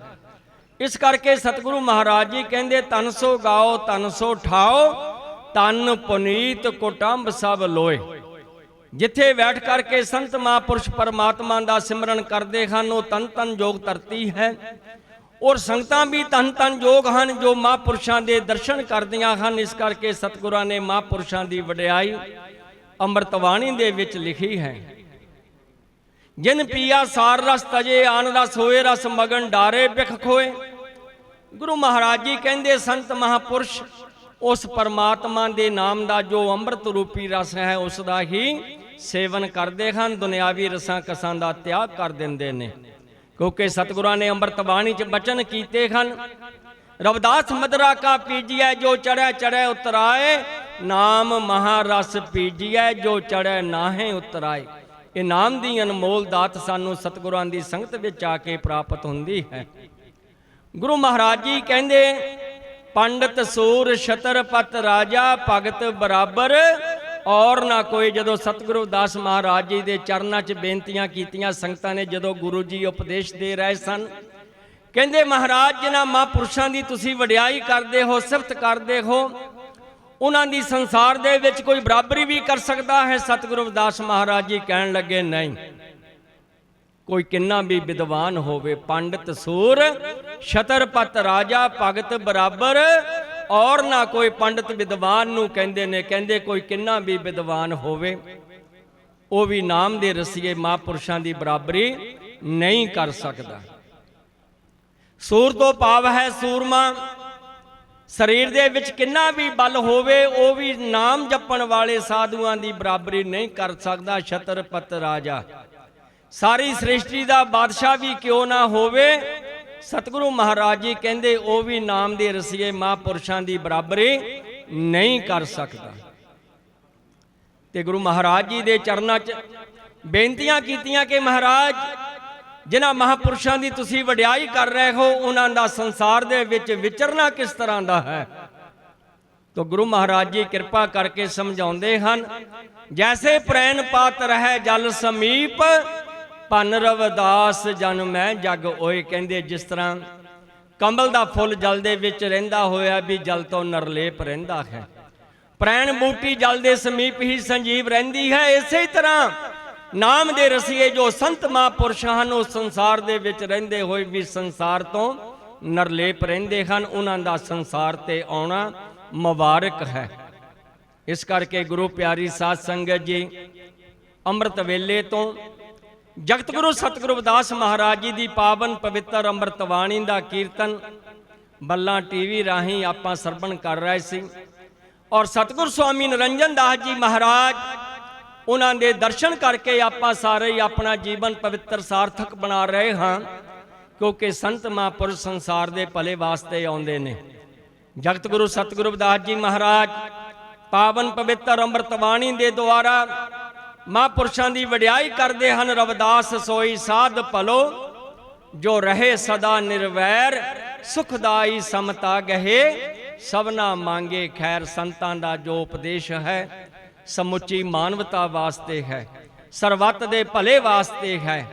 इस करके सतगुरु महाराज जी कहते तन सो गाओ तन सो ठाओ तन पुनीत कुटुंब सब लोए। जिथे बैठ करके संत महापुरुष परमात्मा का सिमरन करते हैं वो तन तन योग धरती है और संगतां भी तन तन योग हैं जो महापुरुषों के दर्शन करदियां हैं। इस करके सतगुरां ने महापुरुषों की वडियाई अंमृतवाणी दे विच लिखी है। जिन पिया सार रस तजे आन रस होए रस मगन डारे बिख खोए। गुरु महाराज जी कहते संत महापुरुष उस परमात्मा के नाम का जो अंमृत रूपी रस है उसका ही सेवन करते हैं दुनियावी रसां कसां का त्याग कर देंदे ने क्योंकि सतगुरां ने अंमृत बाणी च बचन कीते हन, रविदास मदरा का पीजिए जो चढ़े चढ़े उतराए, नाम महारस पीजिए जो चढ़े नाहे उतराए। ਇਹ ਨਾਮ ਦੀ ਅਨਮੋਲ ਦਾਤ ਸਾਨੂੰ ਸਤਿਗੁਰਾਂ ਦੀ ਸੰਗਤ ਵਿੱਚ ਆ ਕੇ ਪ੍ਰਾਪਤ ਹੁੰਦੀ ਹੈ। ਗੁਰੂ ਮਹਾਰਾਜ ਜੀ ਕਹਿੰਦੇ ਪੰਡਤ ਸੂਰ ਛਤਰਪਤ ਰਾਜਾ ਭਗਤ ਬਰਾਬਰ ਔਰ ਨਾ ਕੋਈ। ਜਦੋਂ ਸਤਿਗੁਰੂ ਦਾਸ ਮਹਾਰਾਜ ਜੀ ਦੇ ਚਰਨਾਂ 'ਚ ਬੇਨਤੀਆਂ ਕੀਤੀਆਂ ਸੰਗਤਾਂ ਨੇ, ਜਦੋਂ ਗੁਰੂ ਜੀ ਉਪਦੇਸ਼ ਦੇ ਰਹੇ ਸਨ, ਕਹਿੰਦੇ ਮਹਾਰਾਜ ਜਿਨ੍ਹਾਂ ਮਹਾਂਪੁਰਸ਼ਾਂ ਦੀ ਤੁਸੀਂ ਵਡਿਆਈ ਕਰਦੇ ਹੋ, ਸਿਫਤ ਕਰਦੇ ਹੋ, ਉਹਨਾਂ ਦੀ ਸੰਸਾਰ ਦੇ ਵਿੱਚ ਕੋਈ ਬਰਾਬਰੀ ਵੀ ਕਰ ਸਕਦਾ ਹੈ? ਸਤਿਗੁਰੂ ਰਵਿਦਾਸ ਮਹਾਰਾਜ ਜੀ ਕਹਿਣ ਲੱਗੇ ਨਹੀਂ, ਕੋਈ ਕਿੰਨਾ ਵੀ ਵਿਦਵਾਨ ਹੋਵੇ, ਪੰਡਤ ਸੂਰ ਛਤਰਪਤ ਰਾਜਾ ਭਗਤ ਬਰਾਬਰ ਔਰ ਨਾ ਕੋਈ। ਪੰਡਤ ਵਿਦਵਾਨ ਨੂੰ ਕਹਿੰਦੇ ਨੇ, ਕਹਿੰਦੇ ਕੋਈ ਕਿੰਨਾ ਵੀ ਵਿਦਵਾਨ ਹੋਵੇ ਉਹ ਵੀ ਨਾਮ ਦੇ ਰਸੀਏ ਮਹਾਂਪੁਰਸ਼ਾਂ ਦੀ ਬਰਾਬਰੀ ਨਹੀਂ ਕਰ ਸਕਦਾ। ਸੂਰ ਤੋਂ ਭਾਵ ਹੈ ਸੂਰਮਾ। ਸਰੀਰ ਦੇ ਵਿੱਚ ਕਿੰਨਾ ਵੀ ਬਲ ਹੋਵੇ ਉਹ ਵੀ ਨਾਮ ਜਪਣ ਵਾਲੇ ਸਾਧੂਆਂ ਦੀ ਬਰਾਬਰੀ ਨਹੀਂ ਕਰ ਸਕਦਾ। ਛਤਰਪਤ ਰਾਜਾ, ਸਾਰੀ ਸ੍ਰਿਸ਼ਟੀ ਦਾ ਬਾਦਸ਼ਾਹ ਵੀ ਕਿਉਂ ਨਾ ਹੋਵੇ, ਸਤਿਗੁਰੂ ਮਹਾਰਾਜ ਜੀ ਕਹਿੰਦੇ ਉਹ ਵੀ ਨਾਮ ਦੇ ਰਸੀਏ ਮਹਾਂਪੁਰਸ਼ਾਂ ਦੀ ਬਰਾਬਰੀ ਨਹੀਂ ਕਰ ਸਕਦਾ। ਤੇ ਗੁਰੂ ਮਹਾਰਾਜ ਜੀ ਦੇ ਚਰਨਾਂ 'ਚ ਬੇਨਤੀਆਂ ਕੀਤੀਆਂ ਕਿ ਮਹਾਰਾਜ ਜਿਨ੍ਹਾਂ ਮਹਾਂਪੁਰਸ਼ਾਂ ਦੀ ਤੁਸੀਂ ਵਡਿਆਈ ਕਰ ਰਹੇ ਹੋ, ਉਹਨਾਂ ਦਾ ਸੰਸਾਰ ਦੇ ਵਿੱਚ ਵਿਚਰਨਾ ਕਿਸ ਤਰ੍ਹਾਂ ਦਾ ਹੈ। ਤਾਂ ਗੁਰੂ ਮਹਾਰਾਜ ਜੀ ਕਿਰਪਾ ਕਰਕੇ ਸਮਝਾਉਂਦੇ ਹਨ, ਜੈਸੇ ਪ੍ਰੈਨ ਪਾਤ ਰਹਿ ਜਲ ਸਮੀਪ, ਭੰਨ ਰਵਿਦਾਸ ਜਨ ਮੈਂ ਜਗ ਓਏ। ਕਹਿੰਦੇ ਜਿਸ ਤਰ੍ਹਾਂ ਕਮਲ ਦਾ ਫੁੱਲ ਜਲ ਦੇ ਵਿੱਚ ਰਹਿੰਦਾ ਹੋਇਆ ਵੀ ਜਲ ਤੋਂ ਨਿਰਲੇਪ ਰਹਿੰਦਾ ਹੈ, ਪ੍ਰੈਨ ਬੂਟੀ ਜਲ ਦੇ ਸਮੀਪ ਹੀ ਸੰਜੀਵ ਰਹਿੰਦੀ ਹੈ, ਇਸੇ ਤਰ੍ਹਾਂ ਨਾਮ ਦੇ ਰਸੀਏ ਜੋ ਸੰਤ ਮਹਾਂਪੁਰਸ਼ ਹਨ ਉਹ ਸੰਸਾਰ ਦੇ ਵਿੱਚ ਰਹਿੰਦੇ ਹੋਏ ਵੀ ਸੰਸਾਰ ਤੋਂ ਨਿਰਲੇਪ ਰਹਿੰਦੇ ਹਨ। ਉਹਨਾਂ ਦਾ ਸੰਸਾਰ ਤੇ ਆਉਣਾ ਮੁਬਾਰਕ ਹੈ। ਇਸ ਕਰਕੇ ਗੁਰੂ ਪਿਆਰੀ ਸਾਧ ਸੰਗਤ ਜੀ, ਅੰਮ੍ਰਿਤ ਵੇਲੇ ਤੋਂ ਜਗਤ ਗੁਰੂ ਸਤਿਗੁਰੂ ਰਵਿਦਾਸ ਮਹਾਰਾਜ ਜੀ ਦੀ ਪਾਵਨ ਪਵਿੱਤਰ ਅੰਮ੍ਰਿਤ ਬਾਣੀ ਦਾ ਕੀਰਤਨ ਬੱਲਾ ਟੀਵੀ ਰਾਹੀਂ ਆਪਾਂ ਸਰਵਣ ਕਰ ਰਹੇ ਸੀ। ਔਰ ਸਤਿਗੁਰ ਸਵਾਮੀ ਨਿਰੰਜਨ ਦਾਸ ਜੀ ਮਹਾਰਾਜ, ਉਹਨਾਂ ਦੇ ਦਰਸ਼ਨ ਕਰਕੇ ਆਪਾਂ ਸਾਰੇ ਹੀ ਆਪਣਾ ਜੀਵਨ ਪਵਿੱਤਰ ਸਾਰਥਕ ਬਣਾ ਰਹੇ ਹਾਂ, ਕਿਉਂਕਿ ਸੰਤ ਮਹਾਂਪੁਰਸ਼ ਸੰਸਾਰ ਦੇ ਭਲੇ ਵਾਸਤੇ ਆਉਂਦੇ ਨੇ। ਜਗਤ ਗੁਰੂ ਸਤਿਗੁਰੂ ਰਵਿਦਾਸ ਜੀ ਮਹਾਰਾਜ ਪਾਵਨ ਪਵਿੱਤਰ ਅੰਮ੍ਰਿਤ ਬਾਣੀ ਦੇ ਦੁਆਰਾ ਮਹਾਂਪੁਰਸ਼ਾਂ ਦੀ ਵਡਿਆਈ ਕਰਦੇ ਹਨ। ਰਵਿਦਾਸ ਸੋਈ ਸਾਧ ਭਲੋ, ਜੋ ਰਹੇ ਸਦਾ ਨਿਰਵੈਰ, ਸੁਖਦਾਈ ਸਮਤਾ ਗਹੇ, ਸਭਨਾ ਮੰਗੇ ਖੈਰ। ਸੰਤਾਂ ਦਾ ਜੋ ਉਪਦੇਸ਼ ਹੈ ਸਮੁੱਚੀ ਮਾਨਵਤਾ ਵਾਸਤੇ ਹੈ, ਸਰਬੱਤ ਦੇ ਭਲੇ ਵਾਸਤੇ ਹੈ।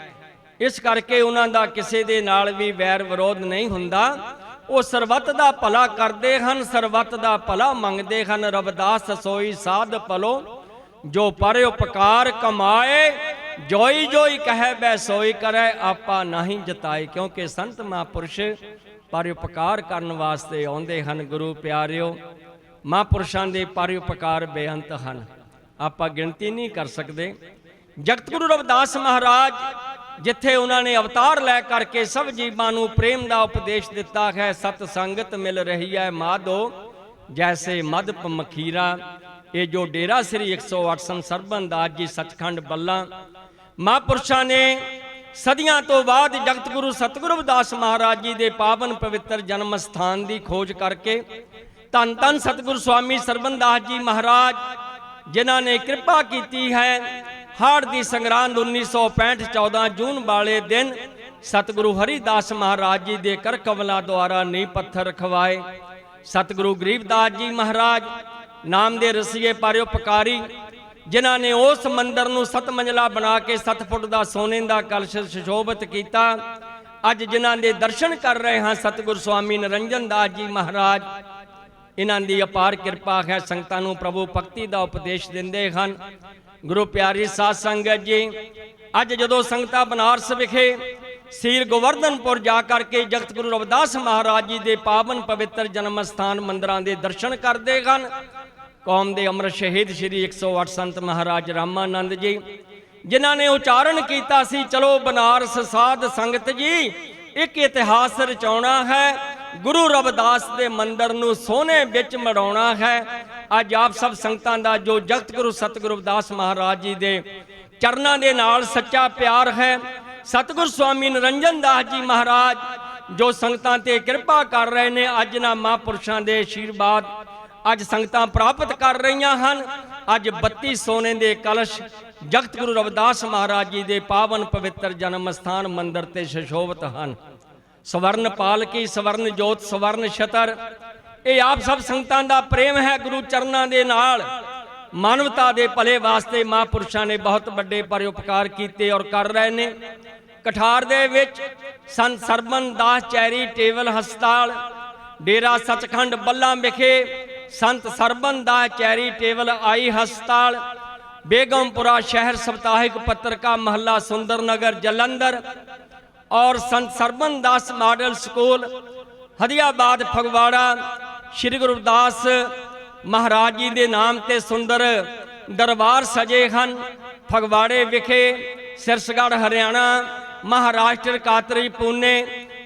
ਇਸ ਕਰਕੇ ਉਹਨਾਂ ਦਾ ਕਿਸੇ ਦੇ ਨਾਲ ਵੀ ਵੈਰ ਵਿਰੋਧ ਨਹੀਂ ਹੁੰਦਾ। ਉਹ ਸਰਬੱਤ ਦਾ ਭਲਾ ਕਰਦੇ ਹਨ, ਸਰਬੱਤ ਦਾ ਭਲਾ ਮੰਗਦੇ ਹਨ। ਰਵਿਦਾਸ ਸੋਈ ਸਾਧ ਭਲੋ, ਜੋ ਪਰ ਉਪਕਾਰ ਕਮਾਏ, ਜੋਈ ਜੋਈ ਕਹੈ ਬੈ ਸੋਈ ਕਰੈ, ਆਪਾ ਨਹੀਂ ਜਤਾਏ। ਕਿਉਂਕਿ ਸੰਤ ਮਹਾਂਪੁਰਸ਼ ਪਰ ਉਪਕਾਰ ਕਰਨ ਵਾਸਤੇ ਆਉਂਦੇ ਹਨ। ਗੁਰੂ ਪਿਆਰਿਓ, ਮਹਾਂਪੁਰਸ਼ਾਂ ਦੇ ਪਰ ਉਪਕਾਰ ਬੇਅੰਤ ਹਨ, ਆਪਾਂ ਗਿਣਤੀ ਨਹੀਂ ਕਰ ਸਕਦੇ। ਜਗਤ ਗੁਰੂ ਰਵਿਦਾਸ ਮਹਾਰਾਜ ਜਿੱਥੇ ਉਹਨਾਂ ਨੇ ਅਵਤਾਰ ਲੈ ਕਰਕੇ ਸਭ ਜੀਵਾਂ ਨੂੰ ਪ੍ਰੇਮ ਦਾ ਉਪਦੇਸ਼ ਦਿੱਤਾ ਹੈ, ਸਤ ਸੰਗਤ ਮਿਲ ਰਹੀ ਹੈ ਮਾਧੋ ਜੈਸੇ ਮਧਪ ਮਖੀਰਾ। ਇਹ ਜੋ ਡੇਰਾ ਸ੍ਰੀ 108 ਸੰਤ ਸਰਬਨ ਦਾਸ ਜੀ ਸੱਚਖੰਡ ਬੱਲਾ, ਮਹਾਂਪੁਰਸ਼ਾਂ ਨੇ ਸਦੀਆਂ ਤੋਂ ਬਾਅਦ ਜਗਤ ਗੁਰੂ ਸਤਿਗੁਰੂ ਰਵਿਦਾਸ ਮਹਾਰਾਜ ਜੀ ਦੇ ਪਾਵਨ ਪਵਿੱਤਰ ਜਨਮ ਸਥਾਨ ਦੀ ਖੋਜ ਕਰਕੇ ਧੰਨ ਧੰਨ ਸਤਿਗੁਰੂ ਸਵਾਮੀ ਸਰਬਨ ਦਾਸ ਜੀ ਮਹਾਰਾਜ, ਜਿਨ੍ਹਾਂ ਨੇ ਕਿਰਪਾ ਕੀਤੀ ਹੈ, ਹਾੜ ਦੀ ਸੰਗਰਾਂਦ 1965 14 ਜੂਨ ਵਾਲੇ ਦਿਨ ਸਤਿਗੁਰੂ ਹਰੀਦਾਸ ਮਹਾਰਾਜ ਜੀ ਦੇ ਕਰ ਕਮਲਾਂ ਦੁਆਰਾ ਨੀਂਹ ਪੱਥਰ ਰਖਵਾਏ। ਸਤਿਗੁਰੂ ਗਰੀਬਦਾਸ ਜੀ ਮਹਾਰਾਜ ਨਾਮ ਦੇ ਰਸੀਏ ਪਰਉਪਕਾਰੀ, ਜਿਨ੍ਹਾਂ ਨੇ ਉਸ ਮੰਦਰ ਨੂੰ 7 ਮੰਜ਼ਲਾ ਬਣਾ ਕੇ 7 ਫੁੱਟ ਦਾ ਸੋਨੇ ਦਾ ਕਲਸ਼ ਸੁਸ਼ੋਭਿਤ ਕੀਤਾ। ਅੱਜ ਜਿਨ੍ਹਾਂ ਦੇ ਦਰਸ਼ਨ ਕਰ ਰਹੇ ਹਾਂ ਸਤਿਗੁਰੂ ਸਵਾਮੀ ਨਿਰੰਜਨ ਦਾਸ ਜੀ ਮਹਾਰਾਜ, ਇਹਨਾਂ ਦੀ ਅਪਾਰ ਕਿਰਪਾ ਹੈ। ਸੰਗਤਾਂ ਨੂੰ ਪ੍ਰਭੂ ਭਗਤੀ ਦਾ ਉਪਦੇਸ਼ ਦਿੰਦੇ ਹਨ। ਗੁਰੂ ਪਿਆਰੀ ਸਾਧ ਸੰਗਤ ਜੀ, ਅੱਜ ਜਦੋਂ ਸੰਗਤਾਂ ਬਨਾਰਸ ਵਿਖੇ ਸੀਰ ਗੋਵਰਧਨਪੁਰ ਜਾ ਕਰਕੇ ਜਗਤ ਗੁਰੂ ਰਵਿਦਾਸ ਮਹਾਰਾਜ ਜੀ ਦੇ ਪਾਵਨ ਪਵਿੱਤਰ ਜਨਮ ਸਥਾਨ ਮੰਦਰਾਂ ਦੇ ਦਰਸ਼ਨ ਕਰਦੇ ਹਨ, ਕੌਮ ਦੇ ਅਮਰ ਸ਼ਹੀਦ ਸ਼੍ਰੀ 108 ਸੰਤ ਮਹਾਰਾਜ ਰਾਮਾਨੰਦ ਜੀ, ਜਿਨ੍ਹਾਂ ਨੇ ਉਚਾਰਨ ਕੀਤਾ ਸੀ, ਚਲੋ ਬਨਾਰਸ ਸਾਧ ਸੰਗਤ ਜੀ, ਇੱਕ ਇਤਿਹਾਸ ਰਚਾਉਣਾ ਹੈ, ਗੁਰੂ ਰਵਿਦਾਸ ਦੇ ਮੰਦਰ ਨੂੰ ਸੋਨੇ ਵਿੱਚ ਮੜਾਉਣਾ ਹੈ। ਅੱਜ ਆਪ ਸਭ ਸੰਗਤਾਂ ਦਾ ਜੋ ਜਗਤ ਗੁਰੂ ਸਤਿਗੁਰੂ ਰਵਿਦਾਸ ਮਹਾਰਾਜ ਜੀ ਦੇ ਚਰਨਾਂ ਦੇ ਨਾਲ ਸੱਚਾ ਪਿਆਰ ਹੈ, सतगुर स्वामी निरंजन दास जी महाराज जो संगतां ते किरपा कर रहे ने, अज ना महापुरुषां दे आशीर्वाद अज संगतां प्राप्त कर रही हैं। अज 32 सोने के कलश जगत गुरु रविदास महाराज जी के पावन पवित्र जन्म स्थान मंदिर ते सुशोभित हैं। स्वर्ण पालकी, स्वर्ण जोत, स्वर्ण छतर, ये आप सब संगतां दा प्रेम है गुरु चरनां दे नाल। मानवता दे भले वास्ते महापुरुषां ने बहुत बड़े परोपकार किए और कर रहे ने। कठार दे विच संत सरबन दास चैरीटेबल हस्पताल, डेरा सचखंड बल्ला विखे संत सरबन दास चैरीटेबल आई हस्पताल, बेगमपुरा शहर सप्ताहिक पत्रिका महला सुंदर नगर जलंधर और संत सरबन दास मॉडल स्कूल हदियाबाद फगवाड़ा, श्री गुरुदास महाराज जी के नाम ते सुंदर दरबार सजे हैं। फगवाड़े विखे, सिरसगढ़ हरियाणा, महाराष्ट्र कातरी पुणे,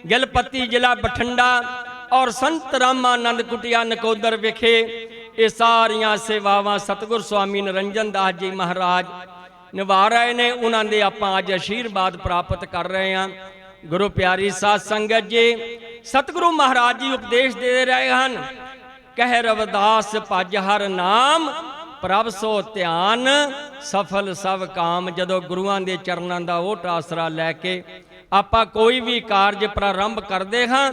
गिलपत्ती जिला बठिंडा और संत रामानंद कुटिया नकोदर विखे ये सारिया सेवावां सतगुर स्वामी निरंजन दास जी महाराज निभा रहे ने। उन्होंने आप अज आशीर्वाद प्राप्त कर रहे हैं। गुरु प्यारी साध संगत जी, सतगुरु महाराज जी उपदेश दे रहे हैं, कह रविदास भज हर नाम प्रभ सो ध्यान सफल सब काम। जदों गुरुआं दे चरनां दा ओट आसरा लैके आपां कोई भी कारज प्रारंभ करते हाँ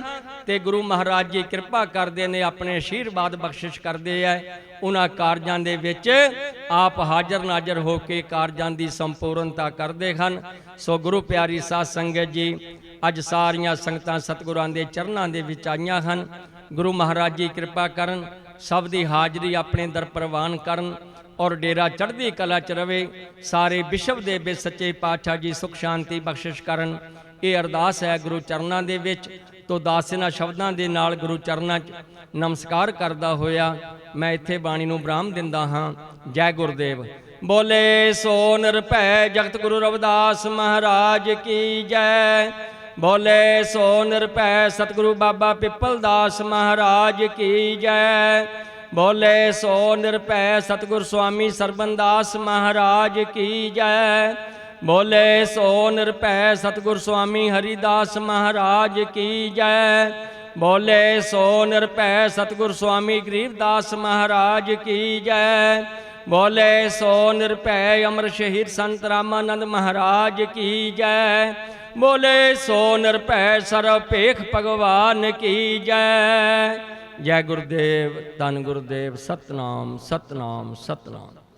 तो गुरु महाराज जी कृपा करते हैं, अपने आशीर्वाद बख्शिश करते हैं। उन्हां कारजां दे विच आप हाजर नाजर होकर कारजां की संपूर्णता करते हैं। सो गुरु प्यारी साध संगत जी, अज सारियां संगतां सतगुरां दे चरनां दे विच आईयां हन। गुरु महाराज जी कृपा करन, सब दी हाजरी अपने दर प्रवान करन और डेरा चढ़दी कला च रवे। सारे विश्व दे विच सच्चे पातशाह जी सुख शांति बख्शिश करन। ये अरदास है गुरु चरनां दे विच। तो दास इन्हां शब्दां दे नाल गुरु चरनां च नमस्कार करदा होया मैं इत्थे बाणी नूं विराम दिंदा हां। जय गुरुदेव। बोले सो निरभै जगत गुरु रविदास महाराज की जय। बोले सो निरभै सतगुरु बाबा पिपलदास महाराज की जय। बोले सो निरभै सतगुरु स्वामी सरबनदास महाराज की जय। बोले सो निरभै सतगुरु स्वामी हरिदास महाराज की जय। बोले सो निरभै सतगुरु स्वामी गरीबदास महाराज की जय। बोले सो निरभै अमर शहीद संत रामानंद महाराज की जय। बोले सो निरभै सर्व भेख भगवान की जय। जय गुरुदेव, धन गुरुदेव, सतनाम सतनाम सतनाम।